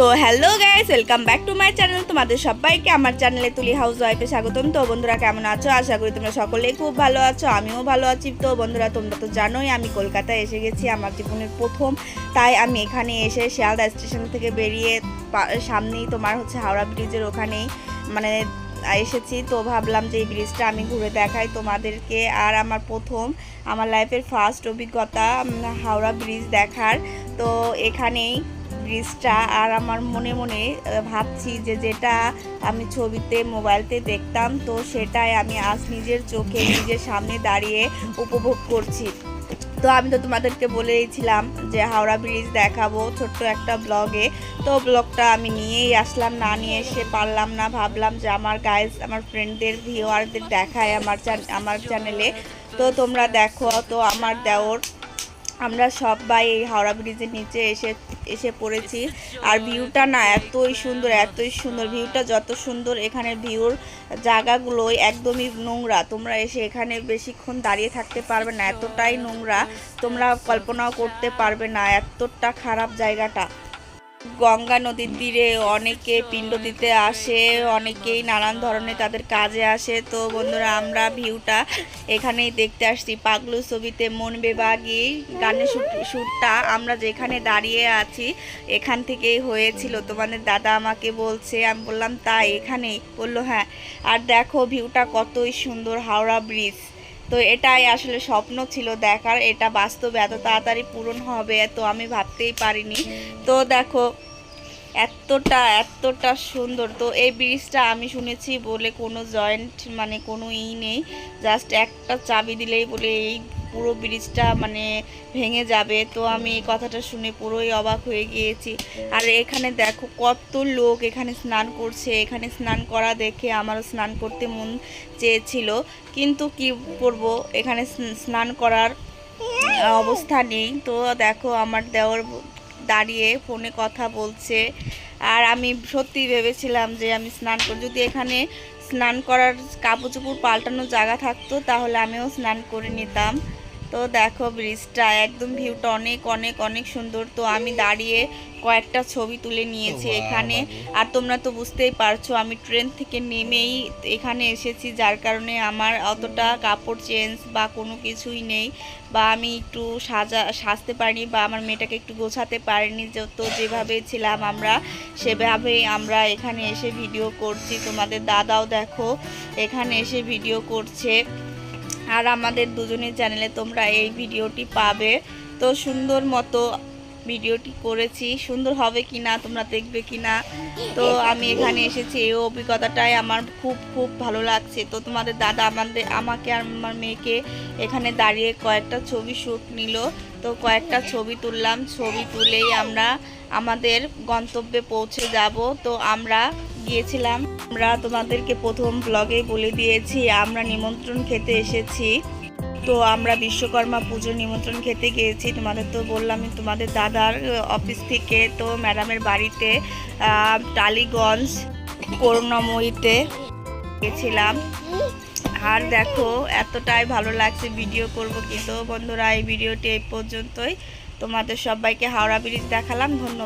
তো hello guys, welcome back to my channel. তোমাদের সবাইকে আমার চ্যানেলে তুলি হাউস ওয়াইফে স্বাগতম। তো বন্ধুরা কেমন আছো? আশা করি তোমরা সকলেই খুব ভালো আছো, আমিও ভালো আছি। তো বন্ধুরা তোমরা তো জানোই আমি কলকাতায় এসে গেছি, আমার জীবনের প্রথম। তাই আমি এখানে এসে শিয়ালদা স্টেশন থেকে বেরিয়ে সামনেই তোমার হচ্ছে হাওড়া ব্রিজের ওখানেই মানে এসেছি। তো ভাবলাম যে এই ব্রিজটা আমি ঘুরে দেখাই তোমাদেরকে। আর আমার প্রথম, আমার লাইফের ফার্স্ট অভিজ্ঞতা হাওড়া ব্রিজ দেখার। তো এখানেই ব্রিজটা, আর আমার মনে মনে ভাবছি যে যেটা আমি ছবিতে মোবাইলতে দেখতাম, তো সেটাই আমি আজ নিজের চোখে নিজের সামনে দাঁড়িয়ে উপভোগ করছি। তো আমি তো তোমাদেরকে বলেইছিলাম যে হাওড়া ব্রিজ দেখাবো ছোট্ট একটা ব্লগে। তো ব্লগটা আমি নিয়েই আসলাম, না নিয়ে এসে পারলাম না। ভাবলাম যে আমার গাইজ, আমার ফ্রেন্ডদের, ভিউয়ারদের দেখায় আমার চ্যানেলে। তো তোমরা দেখো। তো আমার দেওর, আমরা সবাই এই হাওড়া ব্রিজের নিচে এসে পড়েছি। আর ভিউটা না এতই সুন্দর, এতই সুন্দর। ভিউটা যত সুন্দর, এখানে ভিউর জায়গাগুলোই একদমই নোংরা। তোমরা এসে এখানে বেশিক্ষণ দাঁড়িয়ে থাকতে পারবে না, এতটাই নোংরা তোমরা কল্পনাও করতে পারবে না, এতটা খারাপ জায়গাটা। গঙ্গা নদীর তীরে অনেকে পিণ্ড দিতে আসে, অনেকেই নানান ধরনের তাদের কাজে আসে। তো বন্ধুরা আমরা ভিউটা এখানেই দেখতে আসছি। পাগলু ছবিতে মন বেবাগি গানের শ্যুটটা আমরা যেখানে দাঁড়িয়ে আছি এখান থেকেই হয়েছিল। তোমাদের দাদা আমাকে বলছে, আমি বললাম তাই এখানেই? বললো হ্যাঁ। আর দেখো ভিউটা কতই সুন্দর, হাওড়া ব্রিজ। তো এটাই আসলে স্বপ্ন ছিল দেখার, এটা বাস্তবে এত তাড়াতাড়ি পূরণ হবে তো আমি ভাবতেই পারিনি। তো দেখো এতটা সুন্দর। তো এই ব্রিজটা আমি শুনেছি বলে কোনো জয়েন্ট মানে কোনো নেই, জাস্ট একটা চাবি দিলেই বলে এই পুরো ব্রিজটা মানে ভেঙে যাবে। তো আমি এই কথাটা শুনে পুরোই অবাক হয়ে গিয়েছি। আর এখানে দেখো কত লোক এখানে স্নান করছে। এখানে স্নান করা দেখে আমারও স্নান করতে মন চেয়েছিল, কিন্তু কি করব, এখানে স্নান করার অবস্থা নেই। তো দেখো আমার দেওর দাঁড়িয়ে ফোনে কথা বলছে। আর আমি সত্যি ভেবেছিলাম যে আমি স্নান করি, যদি এখানে স্নান করার কাপড় চোপড় পাল্টানোর জায়গা থাকতো তাহলে আমিও স্নান করে নিতাম। তো দেখো ব্রিজটা একদম ভিউটা অনেক অনেক অনেক সুন্দর। তো আমি দাঁড়িয়ে কয়েকটা ছবি তুলে নিয়েছি এখানে। আর তোমরা তো বুঝতেই পারছো আমি ট্রেন থেকে নেমেই এখানে এসেছি, যার কারণে আমার অতটা কাপড় চেঞ্জ বা কোনো কিছুই নেই, বা আমি একটু সাজতে পারিনি, বা আমার মেয়েটাকে একটু গোছাতে পারিনি। তো যেভাবে ছিলাম আমরা সেভাবেই আমরা এখানে এসে ভিডিও করছি। তোমাদের দাদাও দেখো এখানে এসে ভিডিও করছে। আর আমাদের দুজনের চ্যানেলে তোমরা এই ভিডিওটি পাবে। তো সুন্দর মতো ভিডিওটি করেছি, সুন্দর হবে কি না তোমরা দেখবে কি না। তো আমি এখানে এসেছি, এই অভিজ্ঞতাটাই আমার খুব খুব ভালো লাগছে। তো তোমাদের দাদা আমাকে আর আমার মেয়েকে এখানে দাঁড়িয়ে কয়েকটা ছবি শ্যুট নিল। তো কয়েকটা ছবি তুললাম, ছবি তুলেই আমরা আমাদের গন্তব্যে পৌঁছে যাব। তো আমরা গিয়েছিলাম, আমরা তোমাদেরকে প্রথম ব্লগে বলে দিয়েছি আমরা নিমন্ত্রণ খেতে এসেছি। তো আমরা বিশ্বকর্মা পুজোর নিমন্ত্রণ খেতে গিয়েছি। তোমাদের তো বললাম তোমাদের দাদার অফিস থেকে। তো ম্যাডামের বাড়িতে টালিগঞ্জ করুণাময়ীতে গেছিলাম। আর দেখো এতটাই ভালো লাগছে, ভিডিও করব কিন্তু বন্ধুরা এই ভিডিওটি এই পর্যন্তই। তোমাদের সবাইকে হাওড়া ব্রিজ দেখালাম, ধন্যবাদ।